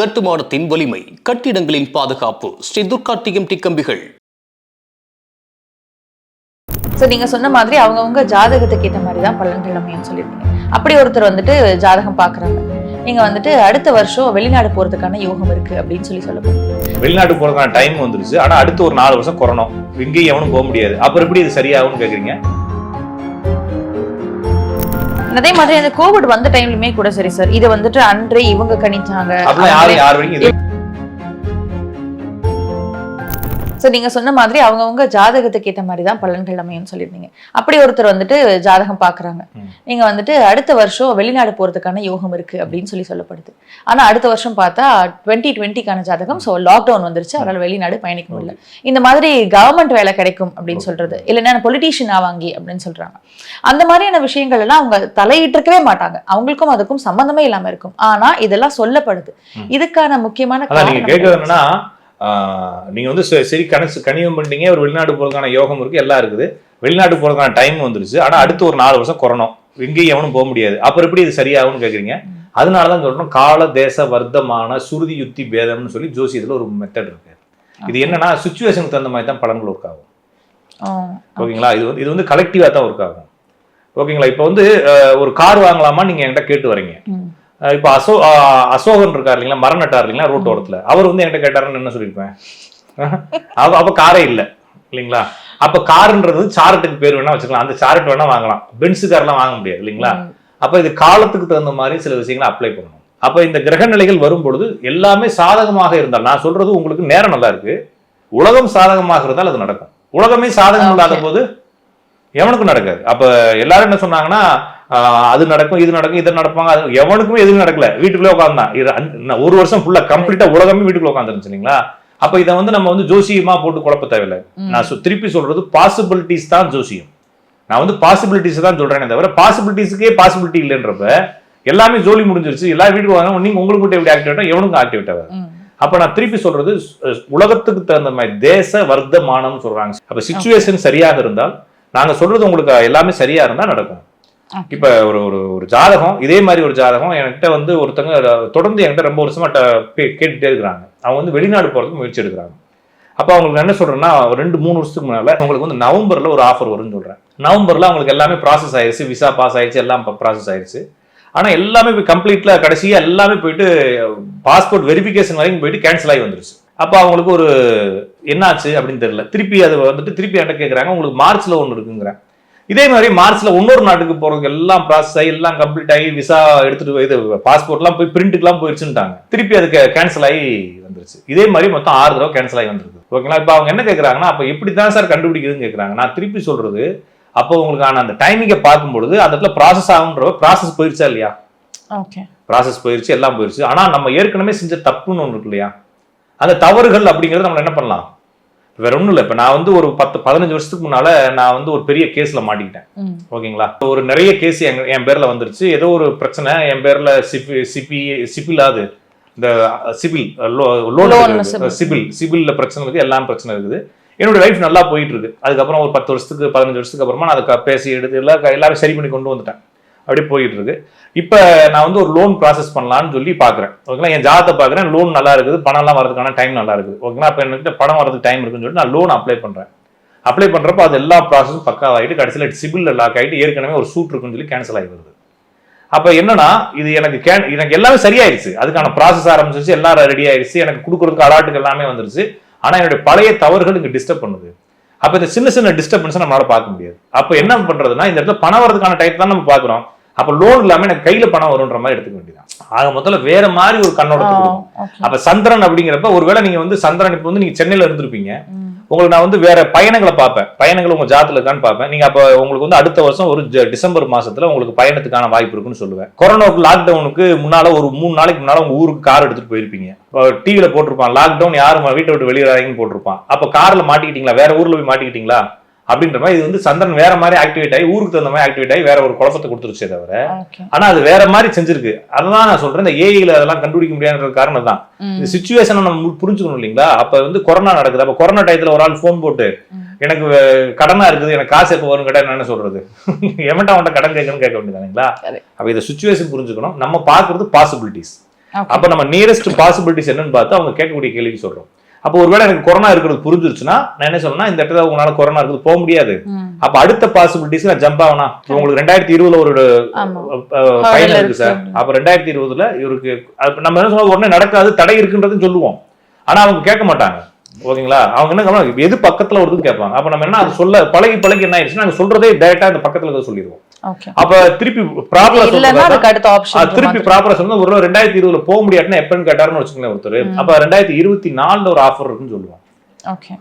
கட்டுமானத்தின் வலிமை, கட்டிடங்களின் பாதுகாப்பு. ஸ்ரீ துர்கா டிஎம்டி கம்பிகள். நீங்க சொன்ன மாதிரி அவங்கவுங்க ஜாதகத்துக்கு ஏற்ற மாதிரி தான் பலன்கள் அமையும் சொல்லியிருந்தீங்க. அப்படி ஒருத்தர் வந்துட்டு ஜாதகம் பாக்குறாங்க, நீங்க வந்துட்டு அடுத்த வருஷம் வெளிநாடு போறதுக்கான யோகம் இருக்கு அப்படின்னு சொல்லப்படுது. வெளிநாடு போறதுக்கான டைம் வந்துருச்சு, ஆனா அடுத்து ஒரு 4 வருஷம் கொரோனா, எங்கேயும் எவனும் போக முடியாது. அப்புறம் எப்படி இது சரியாகும்னு கேக்குறீங்க? அதே மாதிரி அந்த கோவிட் வந்த டைம்லயுமே கூட சரி சார், இது வந்துட்டு அன்றே இவங்க கணிச்சாங்க. நீங்க சொன்ன மாதிரி அவங்கவுங்க ஜாதகத்துக்கு ஏற்ற மாதிரி தான் பலன்கள் அமையும் சொல்லியிருந்தீங்க. அப்படி ஒருத்தர் வந்துட்டு ஜாதகம் பாக்குறாங்க, நீங்க வந்துட்டு அடுத்த வருஷம் வெளிநாடு போறதுக்கான யோகம் இருக்கு அப்படின்னு சொல்லப்படுது. ஆனா அடுத்த வருஷம் பார்த்தா 2020க்கான ஜாதகம். ஸோ லாக்டவுன் வந்துருச்சு, அவரால் வெளிநாடு பயணிக்க முடியல. இந்த மாதிரி கவர்மெண்ட் வேலை கிடைக்கும் அப்படின்னு சொல்றது, இல்லைன்னா பொலிட்டீஷியன் ஆவாங்கி அப்படின்னு சொல்றாங்க. அந்த மாதிரியான விஷயங்கள் எல்லாம் அவங்க தலையிட்டு இருக்கவே மாட்டாங்க, அவங்களுக்கும் அதுக்கும் சம்பந்தமே இல்லாம இருக்கும். ஆனா இதெல்லாம் சொல்லப்படுது. இதுக்கான முக்கியமான நீங்க வந்து சரி கணிதம் பண்ணிட்டீங்க, ஒரு வெளிநாடு போறதுக்கான யோகம் இருக்கு, எல்லாம் இருக்குது, வெளிநாடு போறதுக்கான டைம் வந்துருச்சு, ஆனா அடுத்து ஒரு 4 வருஷம் கொரோனா, எங்கேயும் எவனும் போக முடியாது. அப்புறம் எப்படி இது சரியாகும்னு கேக்குறீங்க? அதனாலதான் சொல்றோம், கால தேச வர்த்தமான சுருதி யுக்தி பேதம்னு சொல்லி ஜோசியத்துல ஒரு மெத்தட் இருக்கு. இது என்னன்னா சிச்சுவேஷனுக்கு தகுந்த மாதிரி தான் பலன்கள் ஒர்க் ஆகும். ஓகேங்களா? இது வந்து கலெக்டிவா தான் ஒர்க் ஆகும். ஓகேங்களா? இப்ப வந்து ஒரு கார் வாங்கலாமா நீங்க என்கிட்ட கேட்டு வரீங்க. இப்ப அசோகன் இருக்காரு இல்லைங்களா, மரம் நட்டார் இல்லைங்களா ரோட்டோரத்துல, அவர் வந்து என்கிட்ட கேட்டாருன்னு என்ன சொல்லியிருப்பேன்? அப்ப காரே இல்லை இல்லைங்களா? அப்ப காருன்றது சாரட்டுக்கு பேர் வேணா வச்சுக்கலாம், அந்த சாரட் வேணா வாங்கலாம், பென்ஸ் கார்லாம் வாங்க முடியாது இல்லைங்களா? அப்ப இது காலத்துக்கு தகுந்த மாதிரி சில விஷயங்களை அப்ளை பண்ணணும். அப்ப இந்த கிரக நிலைகள் வரும் பொழுது எல்லாமே சாதகமாக இருந்தால், நான் சொல்றது உங்களுக்கு நேரம் நல்லா இருக்கு, உலகம் சாதகமாக இருந்தால் அது நடக்கும். உலகமே சாதகம் இல்லாத போது எவனுக்கும் நடக்காது. அப்ப எல்லாரும் என்ன சொன்னாங்கன்னா, அது நடக்கும், இது நடக்கும், இதை நடப்பாங்க, அது எவனுக்குமே எதுவும் நடக்கல, வீட்டுக்குள்ளே உட்காந்தான் 1 வருஷம் ஃபுல்லா கம்ப்ளீட்டா உலகமே வீட்டுக்குள்ள உட்காந்துருச்சு இல்லைங்களா? அப்ப இதை வந்து நம்ம வந்து ஜோசியமா போட்டு குழப்ப தேவையில்லை. நான் திருப்பி சொல்றது பாசிபிலிட்டிஸ் தான் ஜோசியம். நான் வந்து பாசிபிலிட்டிஸ் தான் சொல்றேனே தவிர பாசிபிலிட்டிஸுக்கே பாசிபிலிட்டி இல்லைன்றப்ப எல்லாமே ஜோலி முடிஞ்சிருச்சு, எல்லாரும் வீட்டுக்கு வாங்க, நீங்க உங்களுக்கு மட்டும் எப்படி ஆக்டிவேட்டா எவனுக்கும் ஆக்டிவேட் ஆகாது. அப்ப நான் திருப்பி சொல்றது உலகத்துக்கு தகுந்த மாதிரி தேச வர்த்தமானம் சொல்றாங்க. அப்ப சிச்சுவேஷன் சரியாக இருந்தால், நாங்க சொல்றது உங்களுக்கு எல்லாமே சரியா இருந்தா நடக்கும். இப்ப ஒரு ஜாதகம், இதே மாதிரி ஒரு ஜாதகம் என்கிட்ட வந்து ஒருத்தங்க தொடர்ந்து என்கிட்ட ரொம்ப வருஷமா கேட்டுட்டே இருக்கிறாங்க. அவங்க வந்து வெளிநாடு போறதுக்கு முயற்சி எடுக்கிறாங்க. அப்ப அவங்களுக்கு என்ன சொல்றேன்னா, 2-3 வருஷத்துக்கு முன்னால உங்களுக்கு வந்து நவம்பர்ல ஒரு ஆஃபர் வரும்னு சொல்றேன். நவம்பர்ல அவங்களுக்கு எல்லாமே ப்ராசஸ் ஆயிடுச்சு, விசா பாஸ் ஆயிடுச்சு, எல்லாம் ப்ராசஸ் ஆயிடுச்சு. ஆனா எல்லாமே போய் கம்ப்ளீட்ல கடைசியா எல்லாமே போயிட்டு பாஸ்போர்ட் வெரிஃபிகேஷன் வரைக்கும் போயிட்டு கேன்சல் ஆகி வந்துருச்சு. அப்ப அவங்களுக்கு ஒரு என்னாச்சு அப்படின்னு தெரியல. திருப்பி அது வந்துட்டு திருப்பி என்கிட்ட கேட்கறாங்க, உங்களுக்கு மார்ச்ல ஒன்று இருக்குங்கிறேன். இதே மாதிரி மார்ச்ல இன்னொரு நாட்டுக்கு போறதுக்கு எல்லாம் ப்ராசஸ் ஆகி எல்லாம் கம்ப்ளீட் ஆகி விசா எடுத்துட்டு இது பாஸ்போர்ட்லாம் போய் பிரிண்ட்டுக்குலாம் போயிடுச்சுட்டாங்க. திருப்பி அதுக்கு கேன்சல் ஆகி வந்துருச்சு. இதே மாதிரி மொத்தம் 6 தடவை கேன்சல் ஆகி வந்துருக்கு. ஓகேங்களா? இப்ப அவங்க என்ன கேட்கறாங்கன்னா, அப்ப எப்படித்தான் சார் கண்டுபிடிக்குதுன்னு கேட்கறாங்க. நான் திருப்பி சொல்றது, அப்போ உங்களுக்கான அந்த டைமிங்கை பார்க்கும்பொழுது அந்த இடத்துல ப்ராசஸ் ஆகுன்ற ப்ராசஸ் போயிருச்சா இல்லையா? ப்ராசஸ் போயிருச்சு, எல்லாம் போயிருச்சு. ஆனா நம்ம ஏற்கனவே செஞ்ச தப்புன்னு ஒன்று இருக்கு இல்லையா? அந்த தவறுகள் அப்படிங்கறது நம்ம என்ன பண்ணலாம்? வேற ஒண்ணும் இல்லை. இப்ப நான் வந்து ஒரு 10-15 வருஷத்துக்கு முன்னால நான் வந்து ஒரு பெரிய கேஸ்ல மாட்டிக்கிட்டேன். ஓகேங்களா? ஒரு நிறைய கேஸ் என் பேர்ல வந்துருச்சு. ஏதோ ஒரு பிரச்சனை என் பேர்ல சிபிலாது இந்த சிபில் லோன் சிபில்ல பிரச்சனை இருக்கு, எல்லாம் பிரச்சனை இருக்குது. என்னோட லைஃப் நல்லா போயிட்டு இருக்கு. அதுக்கப்புறம் ஒரு 10 வருஷத்துக்கு 15 வருஷத்துக்கு அப்புறமா நான் அதை பேசி எடுத்து எல்லாரும் சரி பண்ணி கொண்டு வந்துட்டேன். அப்படியே போயிட்டு இருக்கு. இப்ப நான் வந்து ஒரு லோன் ப்ராசஸ் பண்ணலாம்னு சொல்லி பாக்குறேன். ஓகேங்களா? என் ஜாதகத்தை பாக்குறேன், லோன் நல்லா இருக்குது, பணம் எல்லாம் வரதுக்கான டைம் நல்லா இருக்குது. ஓகேங்களா? அப்ப என்கிட்ட பணம் வரதுக்கு டைம் இருக்குன்னு சொல்லிட்டு நான் லோன் அப்ளை பண்றேன். அப்ளை பண்றப்ப அது எல்லா ப்ராசஸும் பக்காவாயிட்டு கடைசியில சிபில்ல லாக் ஆயிட்டு ஏற்கனவே ஒரு சூட் இருக்குன்னு சொல்லி கேன்சல் ஆகி வருது. அப்ப என்னன்னா, இது எனக்கு எல்லாமே சரியாயிருச்சு, அதுக்கான ப்ராசஸ் ஆரம்பிச்சிருச்சு, எல்லாம் ரெடி ஆயிடுச்சு, எனக்கு கொடுக்கறதுக்கு அலாட்டுக்கு எல்லாமே வந்துருச்சு. ஆனா என்னுடைய பழைய தவறுகள் இங்க டிஸ்டர்ப் பண்ணுது. அப்ப இந்த சின்ன சின்ன டிஸ்டர்பன்ஸ் நம்மளால பார்க்க முடியாது. அப்ப என்ன பண்றதுன்னா, இந்த இடத்துல பணம் வரதுக்கான டைப் தான் நம்ம பாக்குறோம். அப்ப லோன் இல்லாம எனக்கு கையில பணம் வரும்ன்ற மாதிரி எடுத்துக்க வேண்டியதான். ஆக முதல்ல வேற மாதிரி ஒரு கண்ணோட்டத்தை கொடுக்கும். அப்ப சந்திரன் அப்படிங்கிறப்ப, ஒருவேளை நீங்க வந்து சந்திரன் இப்ப வந்து நீங்க சென்னையில இருந்திருப்பீங்க, உங்களுக்கு நான் வந்து வேற பயணங்களை பார்ப்பேன், பயணங்கள் உங்க ஜாதத்துல இருக்கான்னு பார்ப்பேன். நீங்க அப்ப உங்களுக்கு வந்து அடுத்த வருஷம் ஒரு டிசம்பர் மாசத்துல உங்களுக்கு பயணத்துக்கான வாய்ப்பு இருக்குன்னு சொல்லுவேன். கொரோனாவுக்கு லாக்டவுனுக்கு முன்னால ஒரு 3 நாளைக்கு முன்னால உங்க ஊருக்கு கார் எடுத்துட்டு போயிருப்பீங்க. டிவில போட்டிருப்பான், லாக்டவுன் யாரும் வீட்டை விட்டு வெளியேறாங்கன்னு போட்டிருப்பான். அப்ப கார்ல மாட்டிக்கிட்டீங்களா, வேற ஊர்ல போய் மாட்டிக்கிட்டீங்களா அப்படின்ற மாதிரி. இது வந்து சந்திரன் வேற மாதிரி ஆக்டிவேட் ஆகி ஊருக்கு தகுந்த மாதிரி ஆக்டிவேட் ஆகி வேற ஒரு குழப்பத்தை கொடுத்துருச்சே தவிர, ஆனா அது வேற மாதிரி செஞ்சிருக்கு. அததான் நான் சொல்றேன், இந்த ஏஐல அதெல்லாம் கண்டுபிடிக்க முடியாத காரணம் தான். இந்த சிச்சுவேஷனை நம்ம புரிஞ்சுக்கணும் இல்லைங்களா? அப்ப வந்து கொரோனா நடக்குது. அப்ப கொரோனா டயத்துல ஒரு ஆள் போன் போட்டு, எனக்கு கடனா இருக்குது, எனக்கு காசு எப்போ வரும் கேட்டா என்ன சொல்றது? எவன்ட்ட அவன்கிட்ட கடன் கேட்கணும்னு கேட்க வேண்டியதானுங்களா? அப்ப இதை சிச்சுவேஷன் புரிஞ்சுக்கணும். நம்ம பாக்குறது பாசிபிலிட்டிஸ். அப்ப நம்ம நியரஸ்ட் பாசிபிலிட்டிஸ் என்னன்னு பார்த்து அவங்க கேட்கக்கூடிய கேள்விக்கு சொல்றோம். அப்போ ஒருவேளை எனக்கு கொரோனா இருக்கிறது புரிஞ்சிருச்சுன்னா நான் என்ன சொல்லணும்னா, இந்த இடத்துல உங்களால கொரோனா இருக்கிறது போக முடியாது, அப்ப அடுத்த பாசிபிலிட்டிஸ் நான் ஜம்ப் ஆகனா. உங்களுக்கு 2020 ஒரு பயணம் இருக்கு சார், அப்ப 2020 இவருக்கு நம்ம என்ன சொல்லுவோம், உடனே நடக்காது தடை இருக்குன்றதுன்னு சொல்லுவோம். ஆனா அவங்க கேட்க மாட்டாங்க. ஓகேங்களா, அவங்க என்ன எது பக்கத்துல வருதுன்னு கேட்பாங்க. அப்ப நம்ம என்ன அது சொல்ல பழகி என்ன ஆயிடுச்சுன்னா நாங்க சொல்றதே டைரக்டா இந்த பக்கத்துல சொல்லிடுவோம். அப்ப திருப்பி ப்ராப்பரா திருப்பி ப்ராப்பரா சொன்னா ஒரு 2020 போக முடியாதுன்னா எப்பன்னு கேட்டாருன்னு வச்சுக்கோங்களேன் ஒருத்தர். அப்ப 2024 ஒரு ஆஃபர் இருக்குன்னு சொல்லுவோம்.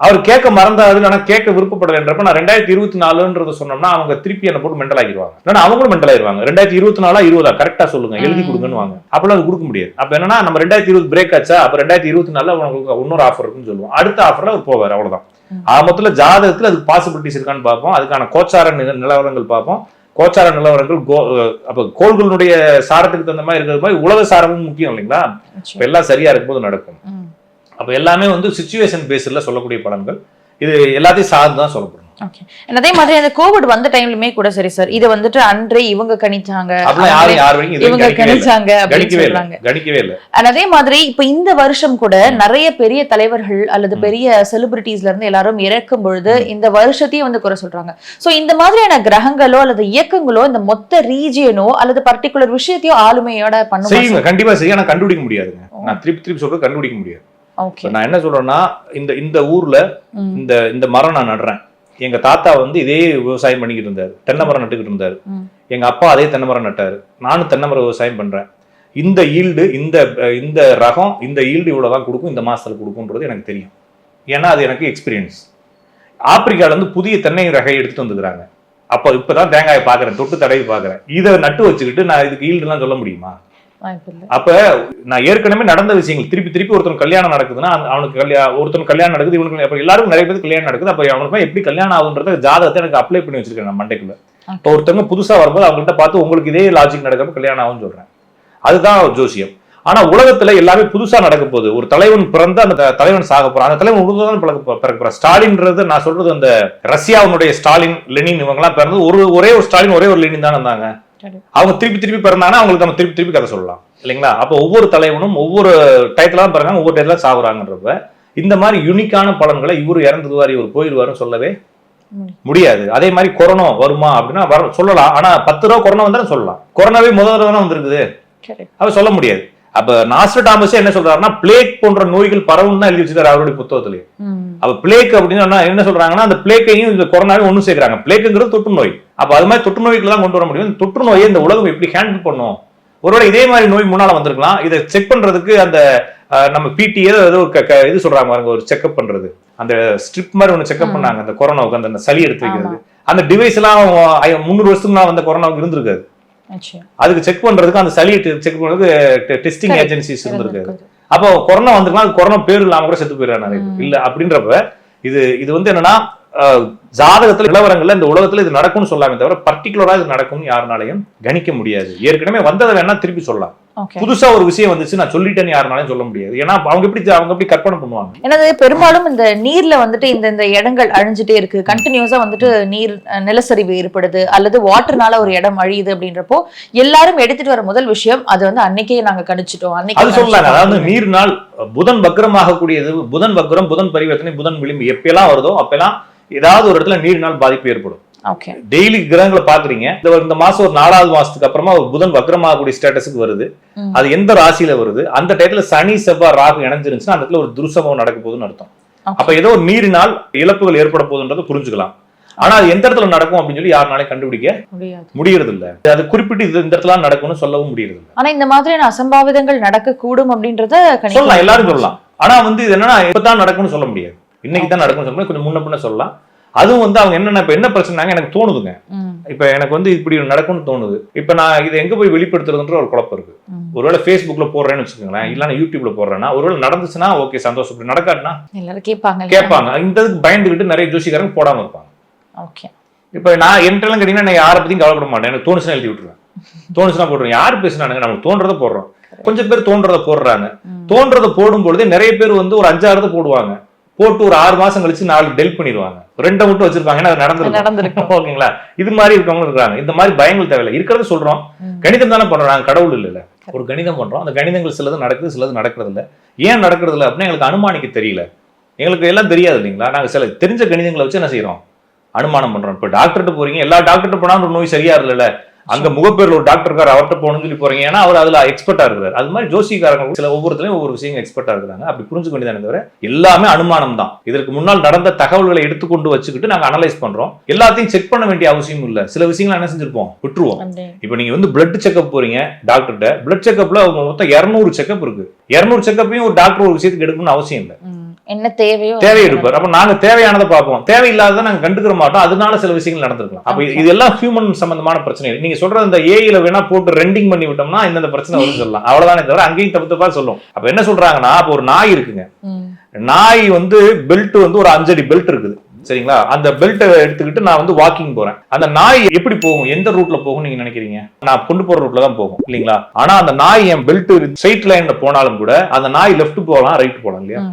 அவர் கேட்க மறந்தாது, ஆனா கேட்க விருப்பப்படலைன்றப்ப நான் 2024 சொன்னோம்னா அவங்க திருப்பி என்ன போட்டு மெண்டல் ஆகிடுவாங்க. ஏன்னா அவங்களும் மெண்டல் ஆயிருவாங்க. 2024 20 கரெக்டா சொல்லுங்க, எழுதி கொடுங்கன்னு வாங்க. அப்பெல்லாம் அது கொடுக்க முடியாது. அப்ப என்னன்னா நம்ம 2020 பிரேக் ஆச்சா, அப்ப 2024 உங்களுக்கு இன்னொரு ஆஃபர் இருக்குன்னு சொல்லுவோம். அடுத்த ஆஃபர்ல அவர் போவார், அவ்வளவுதான். மொத்தத்துல ஜாதகத்துல அதுக்கு பாசிபிலிட்டிஸ் இருக்கான்னு பார்ப்போம். அதுக்கான கோச்சார நிலவரங்கள் பார்ப்போம். கோச்சார நிலவரங்கள் அப்ப கோள்களுடைய சாரத்துக்கு தகுந்த மாதிரி இருக்கிறது மாதிரி உலக சாரமும் முக்கியம் இல்லைங்களா. இப்ப எல்லாம் சரியா இருக்கும்போது நடக்கும். அப்ப எல்லாமே சிச்சுவேஷன் பேஸ்ல சொல்லக்கூடிய பலன்கள். இது எல்லாத்தையும் சார்ந்து தான் சொல்லப்படும். அதே மாதிரி அந்த கோவிட் வந்த டைம்லயுமே கூட சரி சார், இது அன்றே இவங்க கணிச்சாங்க, இவங்க கணிச்சாங்க அப்படின்னு சொல்றாங்க. கணிக்கவே இல்லை. அதே மாதிரி இப்ப இந்த வருஷம் கூட நிறைய பெரிய தலைவர்கள் அல்லது பெரிய செலிபிரிட்டிஸ்ல இருந்து எல்லாரும் இறக்கும் பொழுது இந்த வருஷத்தையும் குறை சொல்றாங்க. சோ இந்த மாதிரியான கிரகங்களோ அல்லது இயக்கங்களோ இந்த மொத்த ரீஜியனோ அல்லது பர்டிகுலர் விஷயத்தையோ ஆளுமையோட பண்ணுவாங்க. கண்டிப்பா செய்ய, ஆனா கண்டுபிடிக்க முடியாதுங்க. நான் திருப்பி சொல்றது கண்டுபிடிக்க முடியாது. நான் என்ன சொல்றேன்னா, இந்த ஊர்ல இந்த மரம் நான் நடுறேன். எங்க தாத்தா இதே விவசாயம் பண்ணிக்கிட்டு இருந்தாரு, தென்னை மரம் நட்டுக்கிட்டு இருந்தாரு. எங்க அப்பா அதே தென்னை மரம் நட்டாரு, நானும் தென்னை மரம் விவசாயம் பண்றேன். இந்த ஈல்டு இந்த ரகம் இந்த ஈல்டு இவ்வளவுதான் கொடுக்கும், இந்த மாசத்துல கொடுக்கும்ன்றது எனக்கு தெரியும். ஏன்னா அது எனக்கு எக்ஸ்பீரியன்ஸ். ஆப்பிரிக்கால புதிய தென்னை ரகை எடுத்துட்டு வந்துக்கிறாங்க. அப்ப இப்பதான் தேங்காயை பாக்குறேன், தொட்டு தடவி பாக்குறேன். இதை நட்டு வச்சுக்கிட்டு நான் இதுக்கு ஈல்டு எல்லாம் சொல்ல முடியுமா? அப்ப நான் ஏற்கனவே நடந்த விஷயங்கள் திருப்பி ஒருத்தன் கல்யாணம் நடக்குதுன்னா அவனுக்கு ஒருத்தன் கல்யாணம் நடக்குது, இவனுக்கு எல்லாருக்கும் நிறைய பேருக்கு கல்யாணம் நடக்குது. அப்ப அவனுக்கு எப்படி கல்யாணம் ஆகுன்றத ஜாதகத்தை எனக்கு அப்ளை பண்ணி வச்சிருக்கேன் நான் மண்டைக்குள்ள. இப்போ ஒருத்தவங்க புதுசா வரும்போது அவங்கள்ட்ட பார்த்து உங்களுக்கு இதே லாஜிக் நடக்கப்ப கல்யாணம் ஆகும்னு சொல்றேன். அதுதான் ஜோசியம். ஆனா உலகத்துல எல்லாமே புதுசா நடக்க போகுது. ஒரு தலைவன் பிறந்த அந்த தலைவன் சாக போறான், அந்த தலைவன் உருவதான் பிறக்க போறான். ஸ்டாலின்றது நான் சொல்றது அந்த ரஷ்யாவுடைய ஸ்டாலின், லெனின் இவங்க எல்லாம் பிறந்தது ஒரே ஒரு ஸ்டாலின் ஒரே ஒரு லெனின் தான் இருந்தாங்க. அவங்க திருப்பி பிறந்தாங்கன்னா அவங்களுக்கு நம்ம திருப்பி கதை சொல்லலாம் இல்லைங்களா. அப்ப ஒவ்வொரு தலைவனும் ஒவ்வொரு டயத்துல தான் பிறகு ஒவ்வொரு டயத்துல சாகுறாங்கன்றப்ப இந்த மாதிரி யூனிக்கான பலன்களை இவரு இறந்துருவாரு இவர் போயிடுவாருன்னு சொல்லவே முடியாது. அதே மாதிரி கொரோனா வருமா அப்படின்னா சொல்லலாம். ஆனா 10 ரூபா கொரோனா வந்தாலும் சொல்லலாம். கொரோனாவே முதல் தடவை வந்திருக்குது, அப்ப சொல்ல முடியாது. அப்ப நாஸ்ட்ரடாமஸ் என்ன சொல்றாருன்னா, பிளேக் போன்ற நோய்கள் பரவும் தான் எழுதி வச்சிருக்காரு அவருடைய புத்தகத்திலேயே. அப்ப பிளேக் அப்படின்னு என்ன சொல்றாங்கன்னா, அந்த பிளேக்கையும் இந்த கொரோனாவையும் ஒண்ணு சேர்க்கிறாங்க. பிளேக்குங்கிறது தொற்று நோய். அப்ப அது மாதிரி தொற்று நோய்கள் தான் கொண்டு வர முடியும். தொற்று நோயை இந்த உலகம் எப்படி ஹேண்டில் பண்ணும்? ஒருவேளை இதே மாதிரி நோய் முன்னால வந்திருக்கலாம். இதை செக் பண்றதுக்கு அந்த நம்ம பிடி ஏதோ இது சொல்றாங்க பாருங்க, ஒரு செக்அப் பண்றது, அந்த ஸ்ட்ரிப் மாதிரி ஒண்ணு செக்அப் பண்ணாங்க அந்த கொரோனாவுக்கு, அந்த சளி எடுத்து வைக்கிறது. அந்த டிவைஸ் எல்லாம் 300 வருஷத்துக்கு முன்னாடி வந்த கொரோனாவுக்கு இருந்திருக்காது. அதுக்கு செக் பண்றதுக்கு அந்த சளியை செக் பண்றதுக்கு டெஸ்டிங் ஏஜென்சிஸ் இருந்திருக்காது. அப்போ கொரோனா வந்துருக்கலாம், கொரோனா பேர் இல்லாம கூட செத்து போயிடறாங்க இல்ல. அப்படின்றப்ப இது என்னன்னா, ஜாதகத்துல நிலவரங்கள்ல இந்த உலகத்துல இது நடக்கும்னு சொல்லாமே தவிர பர்டிகுலரா இது நடக்கும்னு யாருனாலையும் கணிக்க முடியாது. ஏற்கனவே வந்ததை வேணா திருப்பி சொல்லலாம். புதுசா ஒரு விஷயம் வந்துச்சு நான் சொல்லிட்டேன்னு யாருனாலும் சொல்ல முடியாது. ஏன்னா அவங்க எப்படி கற்பனை பண்ணுவாங்க. என்னது பெரும்பாலும் இந்த நீர்ல இந்த இடங்கள் அழிஞ்சிட்டே இருக்கு, கண்டினியூஸா நீர் நிலச்சரிவு ஏற்படுது அல்லது வாட்டர்னால ஒரு இடம் அழியுது அப்படின்றப்போ எல்லாரும் எடுத்துட்டு வர முதல் விஷயம் அது அன்னைக்கே நாங்க கணிச்சிட்டோம். அது சொல்லலாம். அதாவது நீர்னால் புதன் வக்ரமாக கூடியது, புதன் வக்ரம், புதன் பரிவர்த்தனை, புதன் விளிம்பு எப்பெல்லாம் வருதோ அப்பெல்லாம் ஏதாவது ஒரு இடத்துல நீரினால் பாதிப்பு ஏற்படும். டெய்லி கிரகங்களை பாக்குறீங்க. இந்த மாசம் ஒரு 4வது மாசத்துக்கு அப்புறமா ஒரு புதன் வக்ரமாகக்கூடிய ஸ்டேட்டஸுக்கு வருது. அது எந்த ராசியில வருது, அந்த டயத்துல சனி செவ்வாய் ராகு இணைஞ்சிருந்துச்சுன்னா அந்த இடத்துல ஒரு துருசமம் நடக்க போகுதுன்னு அர்த்தம். அப்ப ஏதோ ஒரு நீரினால் இழப்புகள் ஏற்பட போகுதுன்றதை புரிஞ்சுக்கலாம். ஆனா அது எந்த இடத்துல நடக்கும் அப்படின்னு சொல்லி யாருனாலும் கண்டுபிடிக்க முடியறது இல்ல. அது குறிப்பிட்டு இந்த இடத்துல நடக்கும்னு சொல்லவும் முடியறது இல்ல. ஆனா இந்த மாதிரியான அசம்பாவிதங்கள் நடக்க கூடும் அப்படின்றத சொல்லலாம், எல்லாரும் சொல்லலாம். ஆனா இது என்னன்னா இப்பதான் நடக்கும்னு சொல்ல முடியாது, இன்னைக்கு தான் நடக்கும்னு சொல்ல, கொஞ்சம் முன்ன பின்ன சொல்லலாம். அதுவும் அவங்க என்ன பிரச்சனைனாங்க எனக்கு தோணுதுங்க. இப்ப எனக்கு இப்படி நடக்கும்னு தோணுது. இப்ப நான் இதை எங்க போய் வெளிப்படுத்துறதுன்ற ஒரு குழப்பம் இருக்கு. ஒருவேளை Facebookல போடுறேன்னு வச்சுக்கோங்களேன், இல்லன்னா யூடியூப்ல போடுறேன்னா, ஒருவேளை நடந்துச்சுன்னா ஓகே சந்தோஷம், இப்படி நடக்காதுன்னா எல்லாரும் கேட்பாங்க. இந்த பயந்துகிட்டு நிறைய ஜோசிக்காரங்க போடாம இருப்பாங்க. இப்ப நான் என்கிட்ட கேட்டீங்கன்னா நான் யாரை பத்தியும் கவலைப்பட மாட்டேன். எனக்கு தோணுச்சுன்னா எழுதி விட்டுருவேன், தோணுச்சுன்னா போடுறேன். யாரு பேசுனானுங்க, நமக்கு தோன்றதை போடுறோம். கொஞ்சம் பேர் தோன்றதை போடுறாங்க. தோன்றதை போடும் பொழுதே நிறைய பேர் ஒரு 5-6 போடுவாங்க. போட்டு ஒரு 6 மாசம் கழிச்சு 4 டெலிட் பண்ணிடுவாங்க, 2 மட்டும் வச்சிருப்பாங்க. அது நடந்திருக்கு. ஓகேங்களா? இது மாதிரி இருக்கவங்க இருக்காங்க. இந்த மாதிரி பயங்கள் தேவையில்லை, இருக்கிறத சொல்றோம். கணிதம் தானே பண்றோம், கடவுள் இல்ல. ஒரு கணிதம் பண்றோம், அந்த கணிதங்கள் சிலது நடக்குது, சிலது நடக்கிறது இல்லை. ஏன் நடக்கிறது இல்லை அப்படின்னா எங்களுக்கு அனுமானிக்க தெரியல. எங்களுக்கு எல்லாம் தெரியாது இல்லைங்களா? நாங்க சில தெரிஞ்ச கணிதங்களை வச்சு என்ன செய்யறோம், அனுமானம் பண்றோம். இப்ப டாக்டர்கிட்ட போறீங்க, எல்லா டாக்டர்கிட்ட போனாலும் ஒரு நோய் சரியா இல்ல, அங்க முகப்பேர்ல ஒரு டாக்டர் இருக்காரு, அவர்கிட்ட போகணும்னு சொல்லி போறீங்க, ஏன்னா அவர் அதுல எக்ஸ்பர்ட்டா இருக்கிறார். அது மாதிரி ஜோசிக்காரங்க சில ஒவ்வொருத்தரையும் ஒவ்வொரு விஷயம் எக்ஸ்பர்ட்டா இருக்கிறாங்க. அப்படி புரிஞ்சுக்க வேண்டியதானே தவிர எல்லாமே அனுமானம் தான். இதற்கு முன்னால் நடந்த தகவல்களை எடுத்துக்கொண்டு வச்சுக்கிட்டு நாங்க அனலைஸ் பண்றோம். எல்லாத்தையும் செக் பண்ண வேண்டிய அவசியம் இல்ல. சில விஷயங்கள் என்ன செஞ்சிருப்போம், விட்டுருவோம். இப்ப நீங்க வந்து பிளட் செக்அப் போறீங்க டாக்டர்கிட்ட, பிளட் செக்அப்ல மொத்தம் 200 செக்அப் இருக்கு. 200 செக்அப்பையும் ஒரு டாக்டர் ஒரு விஷயத்துக்கு எடுக்கணும்னு அவசியம் இல்லை. என்ன தேவையோ தேவை எடுப்பார். அப்ப நாங்க தேவையானதை பார்ப்போம், தேவையில்லாத நாங்க கண்டுக்கிற மாட்டோம். அதனால சில விஷயங்கள் நடந்திருக்கலாம். அப்ப இது எல்லாம் ஹியூமன் சம்பந்தமான பிரச்சனை. நீங்க சொல்ற இந்த ஏஐல வேணா போட்டு ரெண்டிங் பண்ணி விட்டோம்னா இந்த பிரச்சனை வரும்னு சொல்லலாம். அவ்வளவுதானே தவிர அங்கேயும் தப்பு தப்பா சொல்லும். அப்ப என்ன சொல்றாங்கன்னா, அப்ப ஒரு நாய் இருக்குங்க, நாய் வந்து பெல்ட் வந்து ஒரு 5 அடி பெல்ட் இருக்குது, சரிங்களா? அந்த பெல்ட்டை எடுத்துக்கிட்டு நான் வந்து வாக்கிங் போறேன். அந்த நாய் எப்படி போகும், எந்த ரூட்ல போகும் நீங்க நினைக்கிறீங்க? நான் கொண்டு போற ரூட்ல தான் போகும் இல்லீங்களா? ஆனா அந்த நாய் என் பெல்ட் ஸ்ட்ரைட் லைன்ல போனாலும் கூட அந்த நாய் லெஃப்ட் போகலாம், ரைட் போகலாம் இல்லையா?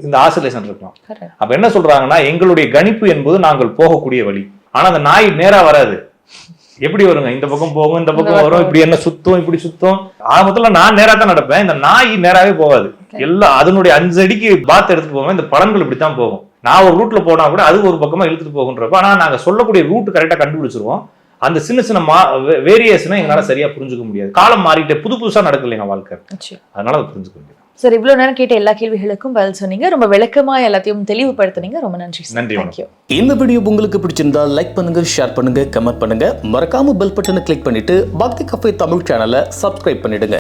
இந்த ஆசிலேஷன் இருக்கலாம். அப்ப என்ன சொல்றாங்கன்னா, எங்களுடைய கணிப்பு என்பது நாங்கள் போகக்கூடிய வழி. ஆனா அந்த நாய் நேரா வராது. எப்படி வருங்க, இந்த பக்கம் போகும், இந்த பக்கம் வரும், இப்படி என்ன சுத்தம், இப்படி சுத்தம். ஆரம்பத்துல நான் நேரா தான் நடப்பேன், இந்த நாய் நேராவே போகாது. எல்லாம் அதனுடைய 5 அடிக்கு பாத்து எடுத்துட்டு போவேன். இந்த பலன்கள் இப்படித்தான் போகும். நான் ஒரு ரூட்ல போனா கூட அது ஒரு பக்கமா இழுத்துட்டு போகுன்றப்ப, ஆனா நாங்க சொல்லக்கூடிய ரூட் கரெக்டா கண்டுபிடிச்சிருவோம். அந்த சின்ன சின்ன வேரியேஷனை எங்களால சரியா புரிஞ்சுக்க முடியாது. காலம் மாறிட்டு புதுசா நடக்கலைங்க வாழ்க்கை, அதனால அதை புரிஞ்சுக்க முடியாது. சார், இவ்வளவு நேரம் கேட்ட எல்லா கேள்விகளுக்கும் பதில் சொன்னீங்க. ரொம்ப விளக்கமா எல்லாத்தையும் தெளிவுபடுத்துனீங்க. ரொம்ப நன்றி. நன்றி. இந்த வீடியோ உங்களுக்கு பிடிச்சிருந்தா லைக் பண்ணுங்க, ஷேர் பண்ணுங்க, கமெண்ட் பண்ணுங்க. மறக்காம பெல் பட்டனை கிளிக் பண்ணிட்டு பக்தி கஃபே தமிழ் சேனலை சப்ஸ்கிரைப் பண்ணிடுங்க.